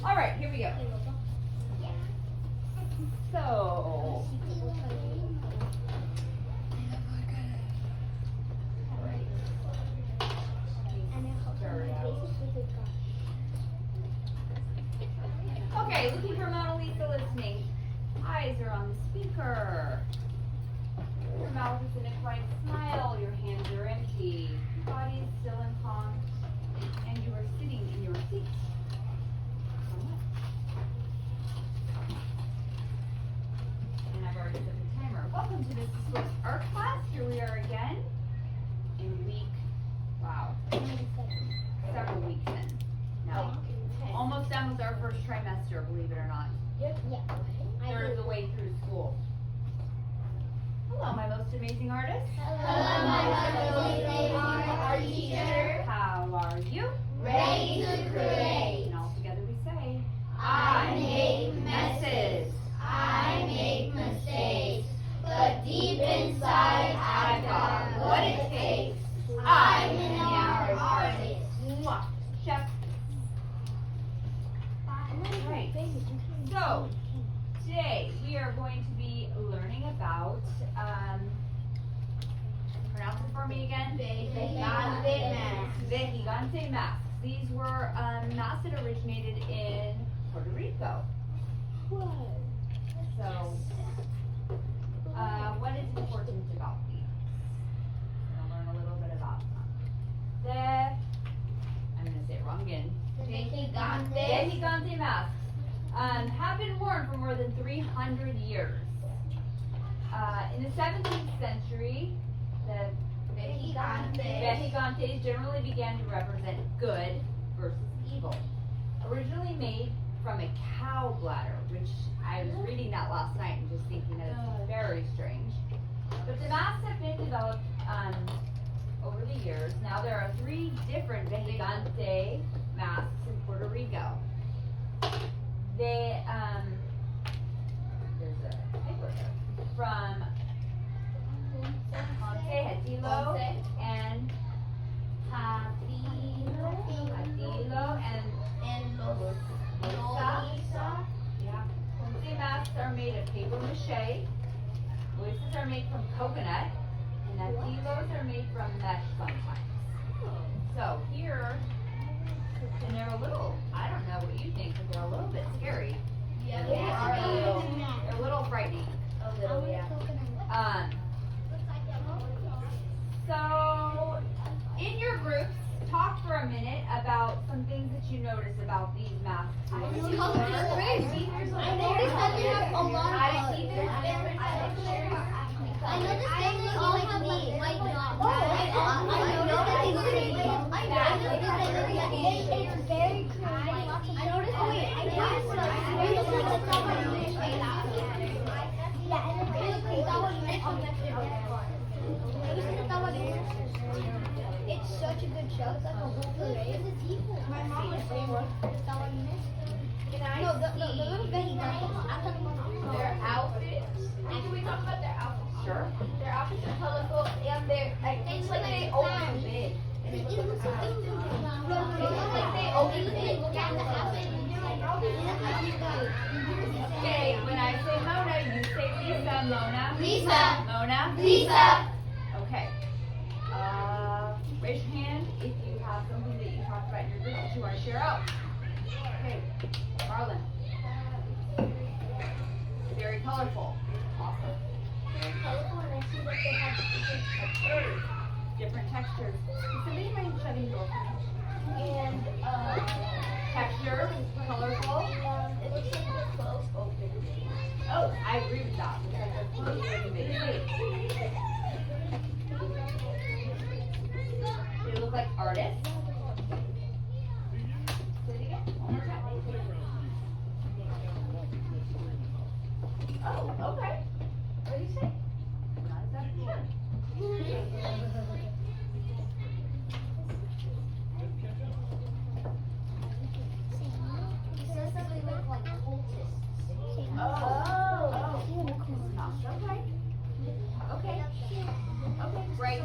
All right, here we go. So, okay, looking for Mona Lisa listening. Eyes are on the speaker. Your mouth is in a quiet smile. Your hands are empty. Your body is still in calm. And you are sitting in your seat. And I've already set the timer. Welcome to this Sports Art class. Here we are again in week, wow, several weeks in. No, almost done with our first trimester, believe it or not. Third of the way through school. Hello, my most amazing artist. Hello, my most amazing art teacher. How are you? Ready to create. And all together we say, I make messes. I make mistakes. But deep inside, I've got what it takes. I'm an art artist. Mwah. Chef. Right. So, today we are going to be learning about, pronounce it for me again. Gigante masks. Gigante masks. These were masks that originated in Puerto Rico. So, what is important about these? We're going to learn a little bit about them. I'm going to say it wrong again. Gigante. Gigante masks have been worn for more than 300 years. In the 17th century, the Gigantes generally began to represent good versus evil. Originally made from a cow bladder, which I was reading that last night and just thinking that it's very strange. But the masks have been developed over the years. Now there are 3 different Gigante masks in Puerto Rico. They, there's a typo there, from Hatilo and Loisa. Yeah. Ponce masks are made of paper mache. Loisas are made from coconut. And Hatilos are made from mesh sometimes. So here, and they're a little, I don't know what you think, but they're a little bit scary. Yeah, They're a little frightening. A little, yeah. So, in your groups, talk for a minute about some things that you notice about these masks. I noticed that they have a lot of colors. I noticed they all have like white dots. I noticed it's very cool. I noticed it's such a good show. It's like a whole parade. My mom was saying, is that what you missed? No, the little baby guys. I'm talking about Their outfits. Can we talk about their outfits? Sure. Their outfits are colorful and they're like it's like they open big. It looks like they open big. Okay, when I say Mona, you say Lisa. Mona. Lisa. Mona. Lisa. Okay. Raise your hand if you have something that you talked about in your group that you want to share out. Okay. Marlon. Very colorful. Awesome. Very colorful, and I see that they have Different textures. Is somebody mind shutting the door for me? and Texture, colorful. it looks like they're close. Oh, big. Oh, I agree with that. Looks like they're close to the big. They look like artists. Say it again. One more time. Oh, okay. What do you say? Not exactly sure. It says that they look like cultists. Oh. Okay. Okay. Okay, great.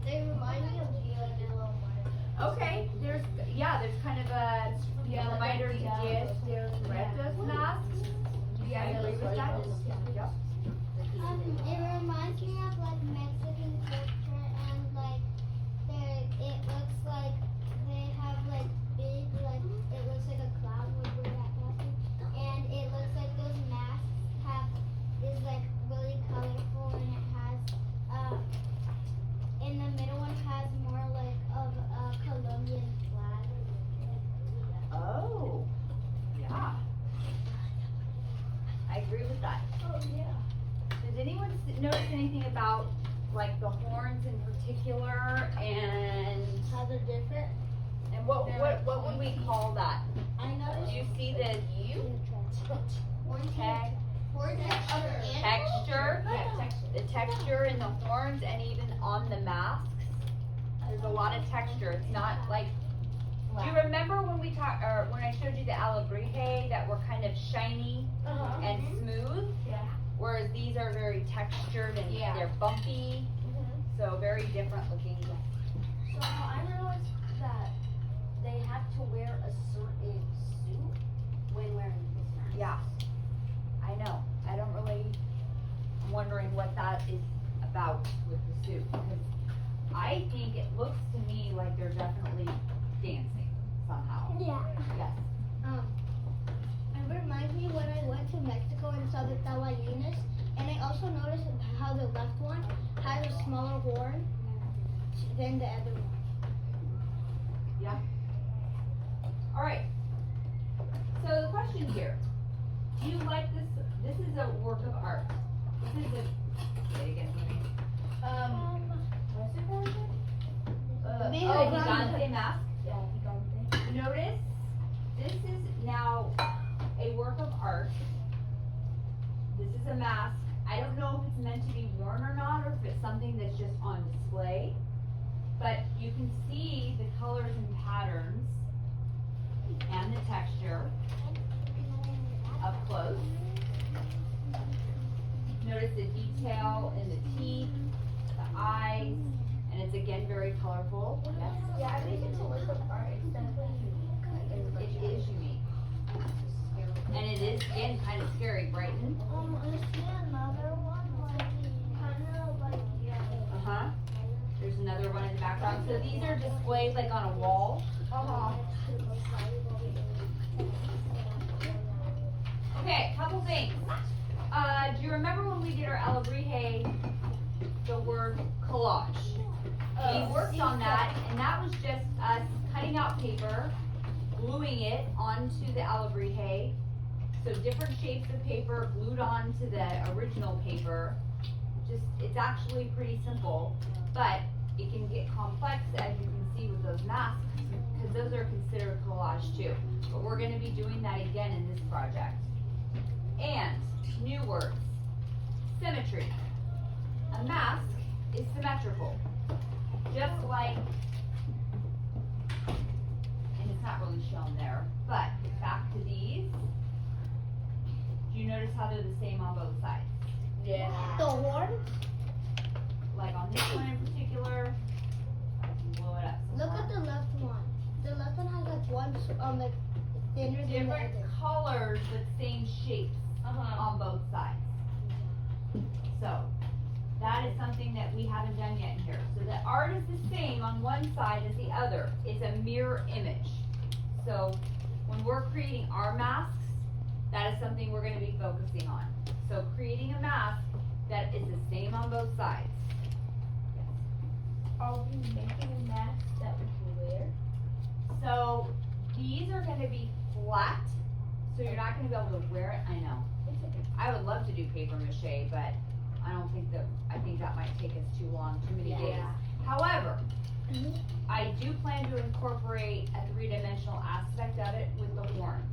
They remind me of G.I. Joe. reminder to get those masks. Do you guys agree with that? Yep. It reminds me of like Mexican culture and like it looks like they have like big like it looks like a cloud with where that passing and it looks like those masks is like really colorful and it has in the middle one has more like of a Colombian flag. Oh, yeah. I agree with that. Oh, yeah. Does anyone notice anything about like the horns in particular and How they're different. what would we call that? I Do noticed you see the tag, texture? The texture in the horns and even on the masks. There's a lot of texture. It's not like. Do you remember when we talked, or when I showed you the alebrije that were kind of shiny and smooth? Yeah. Whereas these are very textured and Yeah. they're bumpy, so very different looking. So I realized that they have to wear a certain suit when wearing this mask. Yeah, I know. I don't really, I'm wondering what that is about with the suit, because I think it looks to me like they're definitely dancing somehow. Yeah. Yes. It reminds me when I went to Mexico and saw the tabalines, and I also noticed how the left one has a smaller horn than the other one. All right. So the question here, do you like this? This is a work of art. This is a, say it again for me. What's it called again? Oh, Gigante mask. Yeah, Gigante. Notice, this is now a work of art. This is a mask. I don't know if it's meant to be worn or not, or if it's something that's just on display. But you can see the colors and patterns and the texture up close. Notice the detail in the teeth, the eyes, and it's again very colorful. Yes. Yeah, I think it's a work of art. It's definitely unique. It is unique. And it is, again, kind of scary. Brighton? I see another one like kind of like Uh-huh. There's another one in the background. So these are displayed like on a wall. Okay, couple things. Do you remember when we did our alebrije, the word collage? We worked on that, and that was just us cutting out paper, gluing it onto the alebrije. So different shapes of paper glued onto the original paper. It's actually pretty simple, but it can get complex, as you can see with those masks, because those are considered collage too. But we're gonna be doing that again in this project. And, new words, symmetry. A mask is symmetrical, just like, and it's not really shown there, but back to these. Do you notice how they're the same on both sides? Yeah. the horn. Like on this one in particular, I can blow it up some Look more. at the left one. The left one has like one like thinner than the Different other. colors, but same shapes on both sides. So, that is something that we haven't done yet in here. So the art is the same on one side as the other. It's a mirror image. So, when we're creating our masks, that is something we're gonna be focusing on. So creating a mask that is the same on both sides. Are we making a mask that we can wear? So these are gonna be flat, so you're not gonna be able to wear it. I know. It's okay. I would love to do paper mache, but I think that might take us too long, too many days. However, I do plan to incorporate a three-dimensional aspect of it with the horns.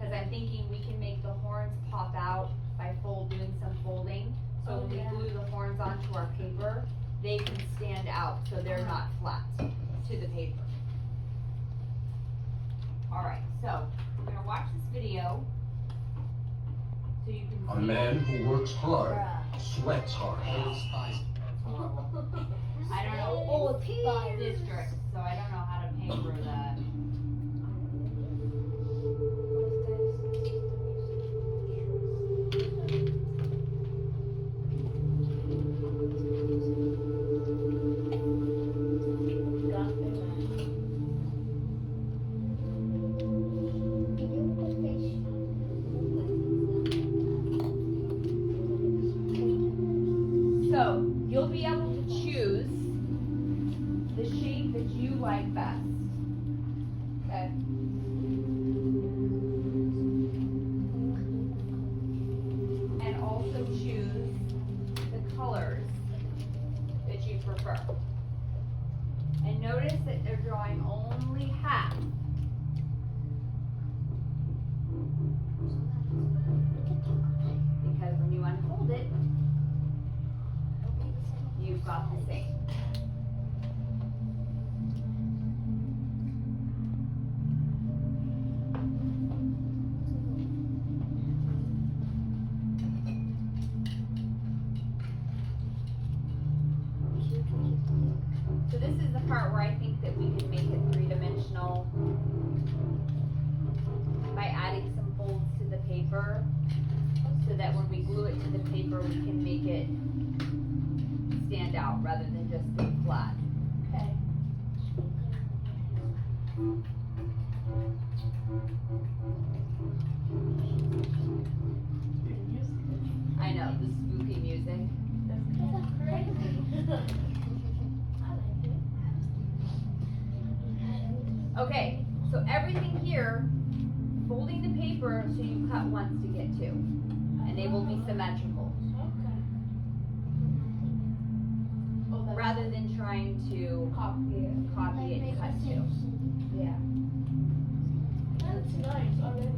Cause I'm thinking we can make the horns pop out by doing some folding. So when we glue the horns onto our paper, they can stand out, so they're not flat to the paper. Alright, so we're gonna watch this video so you can see. A man who works hard, sweats hard. I don't know, it's district, so I don't know how to pay for the. And notice that they're drawing only half. Because when you unfold it, you've got the same. So this is the part where I think that we can make it three-dimensional by adding some folds to the paper, so that when we glue it to the paper, we can make it stand out rather than just stay flat. Okay. I know, the spooky music. That's crazy. Okay, so everything here, folding the paper so you cut once to get two, and they will be symmetrical, rather than trying to copy it and cut two. Yeah. That's nice already.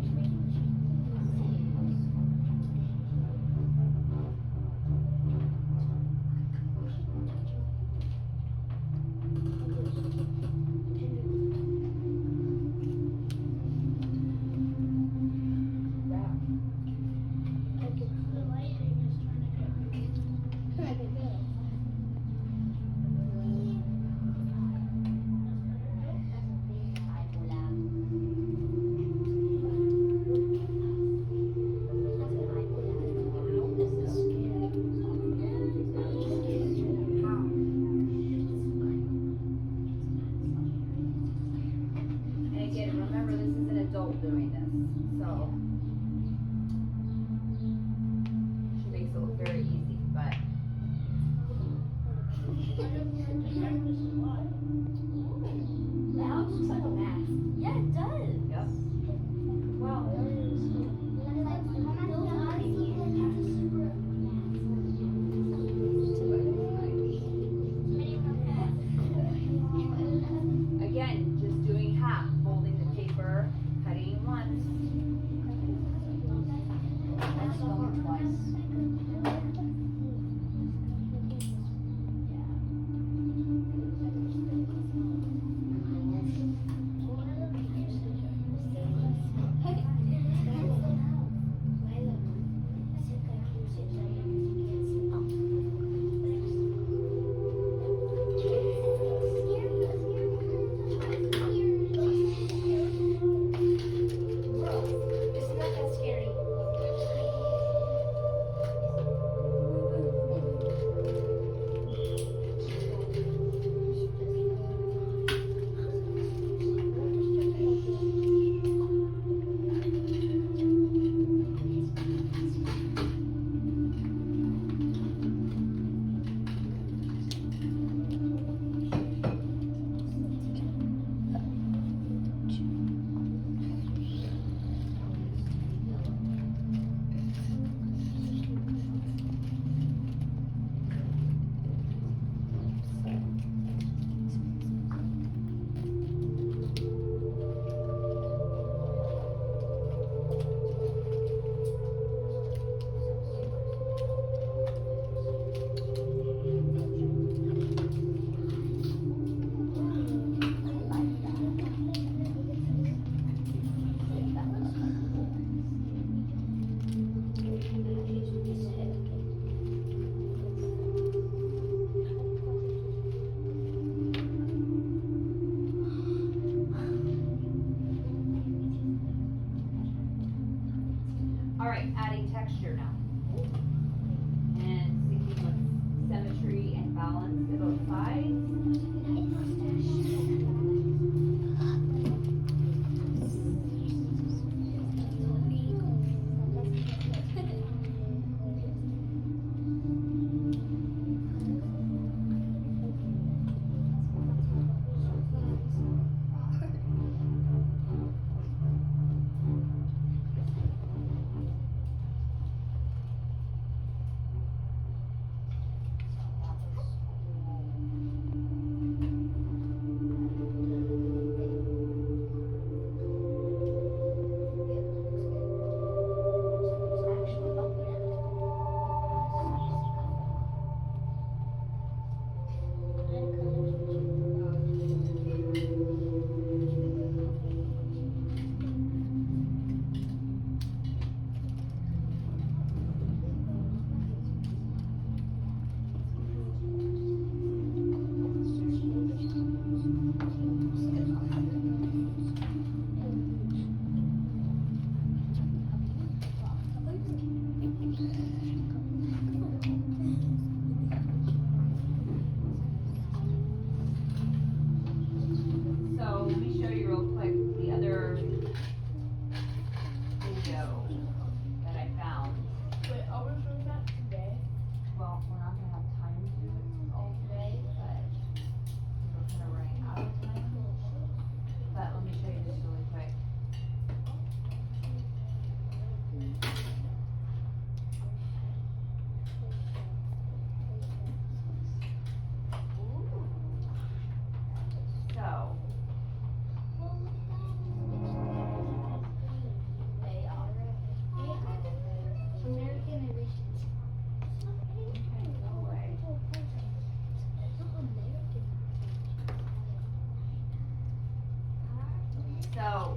So,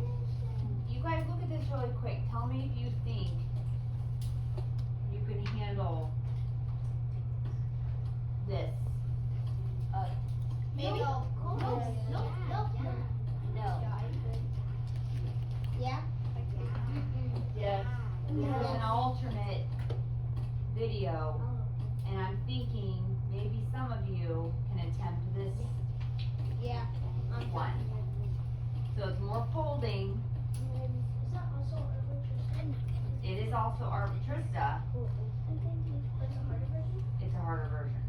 you guys look at this really quick. Tell me if you think you can handle this. Maybe. No. Yeah. Yes. This is an alternate video, and I'm thinking maybe some of you can attempt this Yeah. one. So it's more folding. Is that also Arbitrista? It is also Arbitrista. That's a harder version? It's a harder version.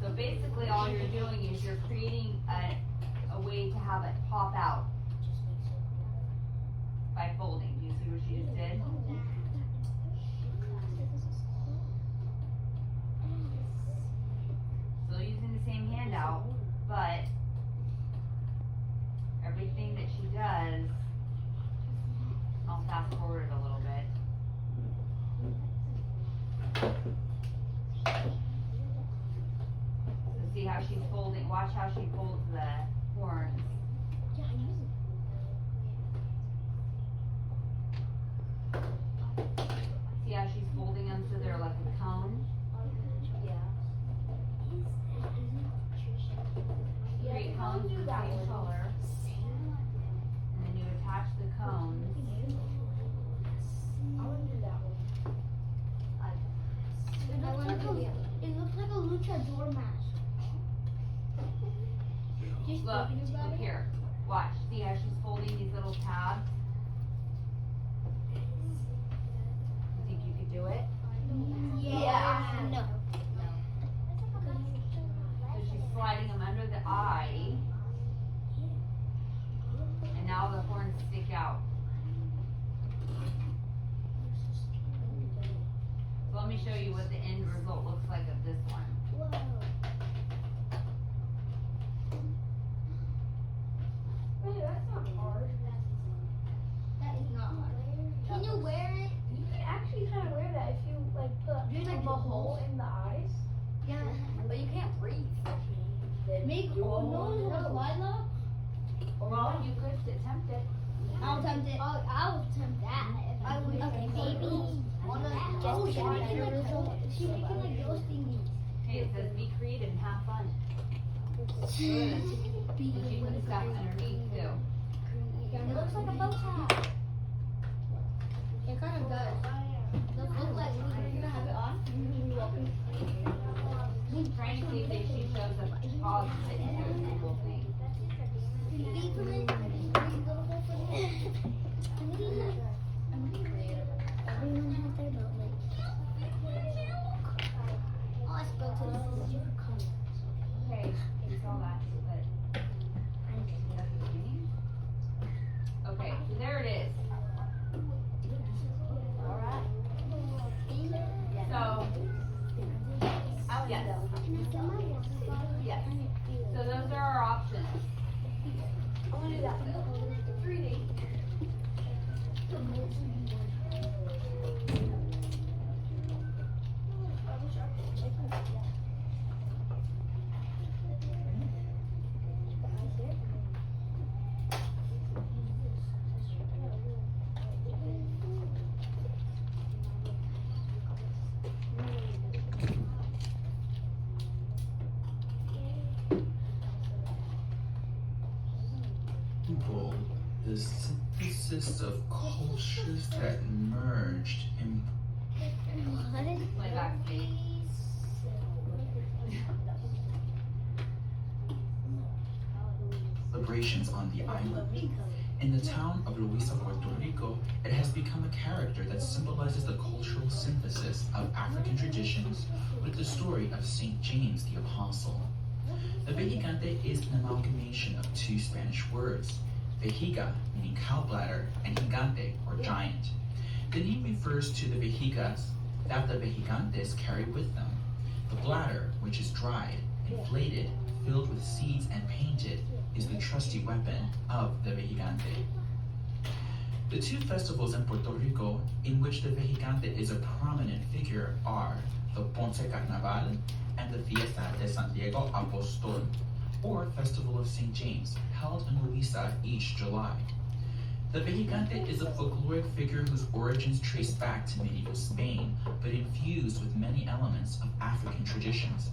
So basically all you're doing is you're creating a way to have it pop out by folding. Do you see what she just did? Still using the same handout, but everything that she does, I'll fast forward it a little bit. So see how she's folding, watch how she folds the horns. See how she's folding them so they're like a cone? Create cones the same color. And then you attach the cones. It looks like a luchador mask. Just Look, thinking about look it. here. Watch. See how she's folding these little tabs? You think you could do it? Yeah. No. So she's sliding them under the eye. And now the horns stick out. So let me show you what the end result looks like of this one. Wait, that's not hard. That is not hard. Can you wear it? You can actually kind of wear that if you like put Do you like a the hole in the eyes. Yeah. But you can't breathe. Make no one has a slide lock? Well, you could attempt it. I'll attempt it. Oh, I would attempt that. I would. Okay, maybe. One of oh, she's making like she's making like those thingies. Hey, it says be creative and have fun. And she put stuff underneath too. It looks like a bow tie. It kind of does. Does look like we're gonna have it on. I'm trying to see if she shows us pause it in every single thing. Feet from it. Everyone has their boat Oh, I spoke to this. Okay, we saw that, but that's the beginning. Okay, so there it is. Alright. So, yes, yes. So those are our options. I want to do that. 3D. People, the synthesis of cultures that merged in Play backstage. celebrations on the island. In the town of Luisa, Puerto Rico, it has become a character that symbolizes the cultural synthesis of African traditions with the story of St. James the Apostle. The vejigante is an amalgamation of two Spanish words, vejiga, meaning cow bladder, and gigante, or giant. The name refers to the vejigas that the vejigantes carried with them. The bladder, which is dried, inflated, filled with seeds, and painted, is the trusty weapon of the vejigante. The two festivals in Puerto Rico in which the vejigante is a prominent figure are the Ponce Carnaval and the Fiesta de Santiago Apostol. or Festival of St. James, held in Luisa each July. The Vejigante is a folkloric figure whose origins trace back to medieval Spain, but infused with many elements of African traditions.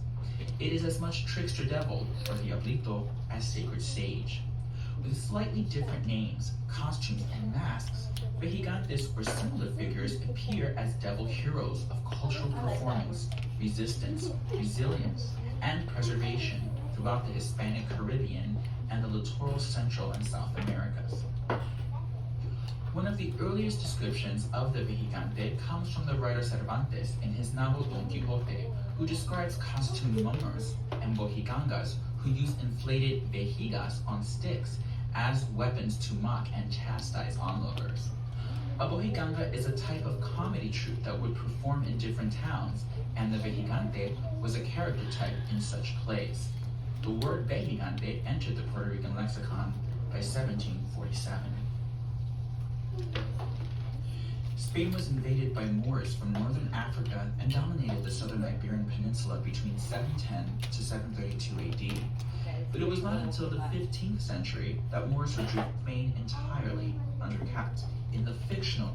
It is as much trickster devil, or diablito, as sacred sage. With slightly different names, costumes, and masks, Vejigantes or similar figures appear as devil heroes of cultural performance, resistance, resilience, and preservation throughout the Hispanic Caribbean and the littoral Central and South Americas. One of the earliest descriptions of the Vejigante comes from the writer Cervantes in his novel Don Quixote, who describes costume mummers and bohigangas who use inflated vejigas on sticks as weapons to mock and chastise onlookers. A bohiganga is a type of comedy troupe that would perform in different towns, and the Vejigante was a character type in such plays. The word Vejigante entered the Puerto Rican lexicon by 1747. Spain was invaded by Moors from northern Africa and dominated the southern Iberian Peninsula between 710 to 732 AD. But it was not until the 15th century that Moors withdrew Spain entirely under Cat in the fictional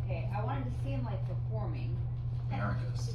Okay, I wanted to see him like performing. Americas.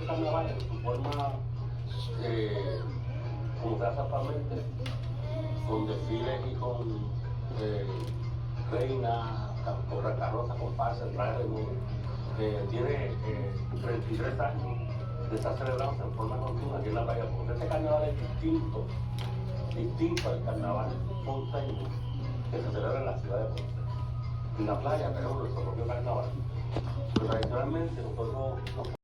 Carnaval en su forma como se hace actualmente, con desfiles y con reinas, con carrozas, comparsas, trajes de boda. Tiene 33 años de estar celebrándose en forma continua aquí en la playa. Porque este carnaval es distinto al carnaval ponceño que se celebra en la ciudad de Ponce. En la playa tenemos nuestro propio carnaval. Pero tradicionalmente nosotros nos